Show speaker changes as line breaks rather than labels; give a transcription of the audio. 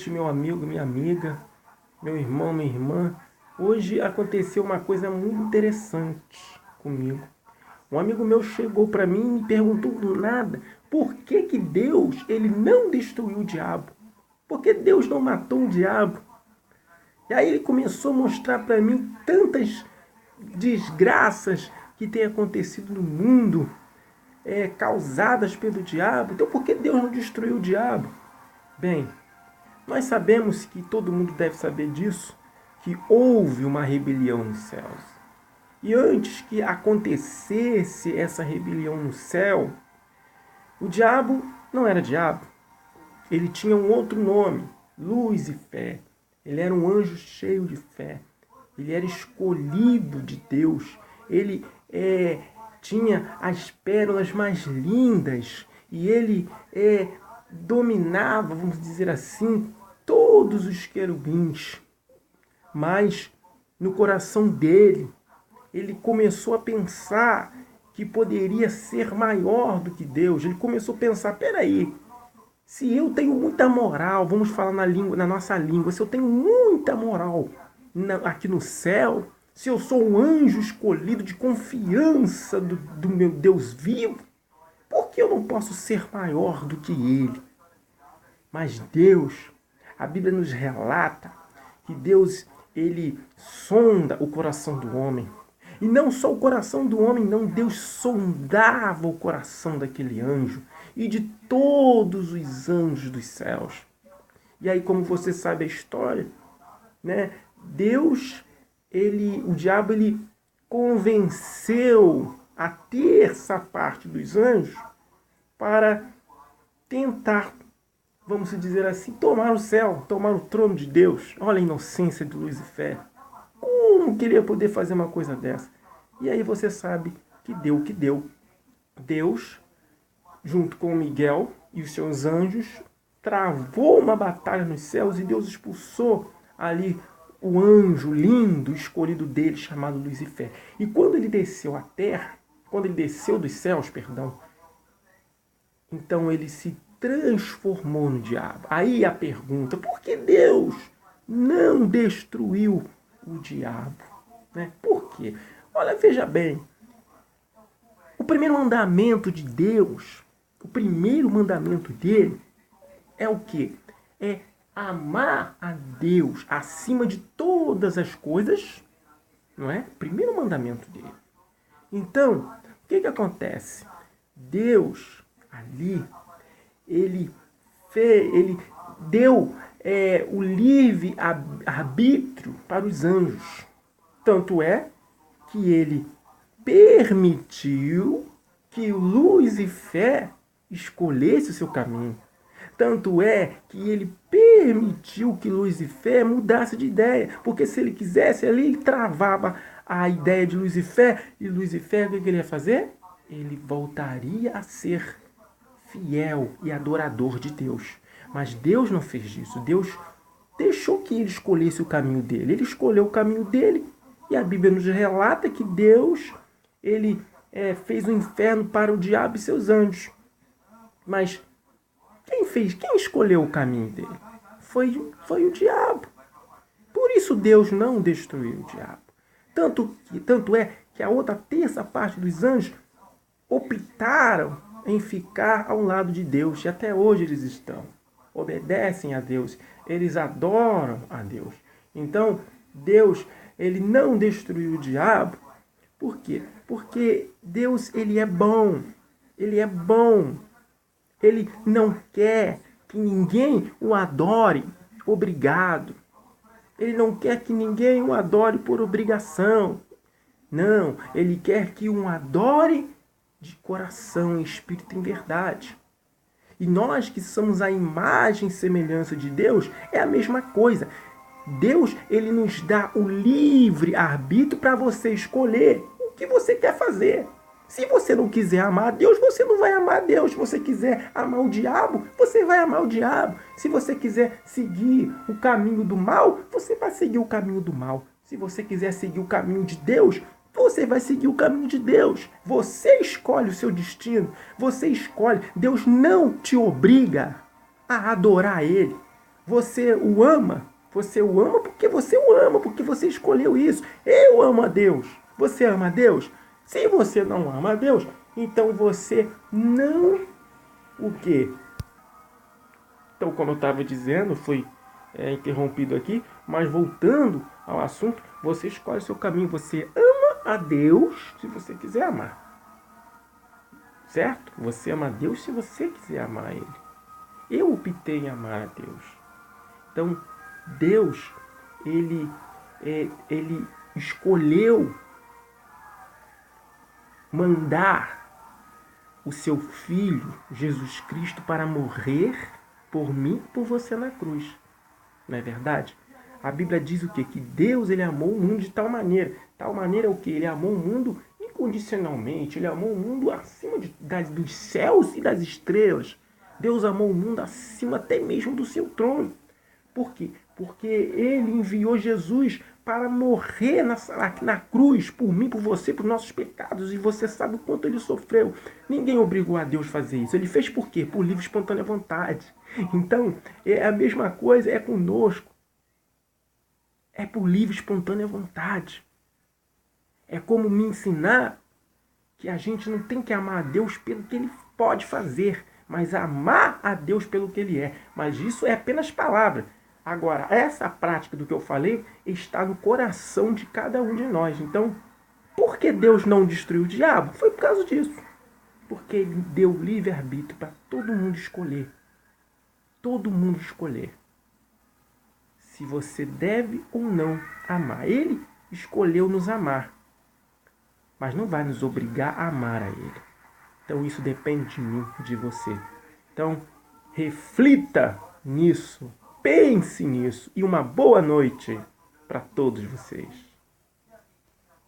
noite, meu amigo, minha amiga, meu irmão, minha irmã. Hoje aconteceu uma coisa muito interessante comigo. Um amigo meu chegou para mim e me perguntou do nada por que Deus ele não destruiu o diabo. Por que Deus não matou o diabo? E aí ele começou a mostrar para mim tantas desgraças que têm acontecido no mundo, causadas pelo diabo. Então por que Deus não destruiu o diabo? Bem, nós sabemos que todo mundo deve saber disso, que houve uma rebelião nos céus. E antes que acontecesse essa rebelião no céu, o diabo não era diabo. Ele tinha um outro nome, Lúcifer. Ele era um anjo cheio de fé. Ele era escolhido de Deus. Ele tinha as pérolas mais lindas. E ele dominava, vamos dizer assim, todos os querubins. Mas no coração dele, ele começou a pensar que poderia ser maior do que Deus. Ele começou a pensar, peraí, se eu tenho muita moral, vamos falar na nossa língua, se eu tenho muita moral aqui no céu, se eu sou um anjo escolhido de confiança do meu Deus vivo, por que eu não posso ser maior do que ele? Mas Deus, a Bíblia nos relata que Deus, ele sonda o coração do homem. E não só o coração do homem, não. Deus sondava o coração daquele anjo e de todos os anjos dos céus. E aí, como você sabe a história, né? Deus, o diabo, ele convenceu a terça parte dos anjos para tentar, vamos dizer assim, tomar o céu, tomar o trono de Deus. Olha a inocência de Lúcifer. Como queria poder fazer uma coisa dessa? E aí você sabe que deu o que deu. Deus, junto com Miguel e os seus anjos, travou uma batalha nos céus e Deus expulsou ali o anjo lindo, escolhido dele, chamado Lúcifer. E quando ele desceu à terra, quando ele desceu dos céus, então ele se transformou no diabo. Aí a pergunta, por que Deus não destruiu o diabo? Né? Por quê? Olha, veja bem, o primeiro mandamento de Deus, o primeiro mandamento dele é o quê? É amar a Deus acima de todas as coisas, não é? Primeiro mandamento dele. Então, o que acontece? Deus, ali, ele deu o livre arbítrio para os anjos. Tanto é que ele permitiu que o Lúcifer escolhesse o seu caminho. Tanto é que ele permitiu que Lúcifer mudasse de ideia. Porque se ele quisesse, ali ele travava a ideia de Lúcifer. E Lúcifer, o que ele ia fazer? Ele voltaria a ser fiel e adorador de Deus. Mas Deus não fez isso. Deus deixou que ele escolhesse o caminho dele. Ele escolheu o caminho dele. E a Bíblia nos relata que Deus, ele fez o inferno para o diabo e seus anjos. Mas quem escolheu o caminho dele? Foi o diabo. Por isso Deus não destruiu o diabo. Tanto é que a outra terça parte dos anjos optaram em ficar ao lado de Deus. E até hoje eles estão. Obedecem a Deus. Eles adoram a Deus. Então, Deus, ele não destruiu o diabo. Por quê? Porque Deus, ele é bom. Ele é bom. Ele não quer que ninguém o adore obrigado. Ele não quer que ninguém o adore por obrigação. Não, ele quer que o adore de coração, em espírito e em verdade. E nós que somos a imagem e semelhança de Deus, é a mesma coisa. Deus, ele nos dá o livre arbítrio para você escolher o que você quer fazer. Se você não quiser amar a Deus, você não vai amar a Deus. Se você quiser amar o diabo, você vai amar o diabo. Se você quiser seguir o caminho do mal, você vai seguir o caminho do mal. Se você quiser seguir o caminho de Deus, você vai seguir o caminho de Deus. Você escolhe o seu destino. Você escolhe. Deus não te obriga a adorar Ele. Você o ama? Você o ama porque você o ama, porque você escolheu isso. Eu amo a Deus. Você ama a Deus? Se você não ama a Deus, então você não o quê? Então, como eu estava dizendo, foi interrompido aqui, mas voltando ao assunto, você escolhe o seu caminho. Você ama a Deus se você quiser amar. Certo? Você ama a Deus se você quiser amar Ele. Eu optei em amar a Deus. Então, Deus, ele escolheu mandar o seu Filho, Jesus Cristo, para morrer por mim e por você na cruz. Não é verdade? A Bíblia diz o quê? Que Deus ele amou o mundo de tal maneira. Tal maneira é o quê? Ele amou o mundo incondicionalmente. Ele amou o mundo acima dos céus e das estrelas. Deus amou o mundo acima até mesmo do seu trono. Por quê? Porque ele enviou Jesus para morrer na cruz por mim, por você, por nossos pecados. E você sabe o quanto ele sofreu. Ninguém obrigou a Deus a fazer isso. Ele fez por quê? Por livre e espontânea vontade. Então, é a mesma coisa, é conosco. É por livre e espontânea vontade. É como me ensinar que a gente não tem que amar a Deus pelo que ele pode fazer, mas amar a Deus pelo que ele é. Mas isso é apenas palavra. Agora, essa prática do que eu falei está no coração de cada um de nós. Então, por que Deus não destruiu o diabo? Foi por causa disso. Porque ele deu livre-arbítrio para todo mundo escolher. Todo mundo escolher. Se você deve ou não amar. Ele escolheu nos amar. Mas não vai nos obrigar a amar a Ele. Então isso depende de mim, de você. Então, reflita nisso. Pense nisso. E uma boa noite para todos vocês.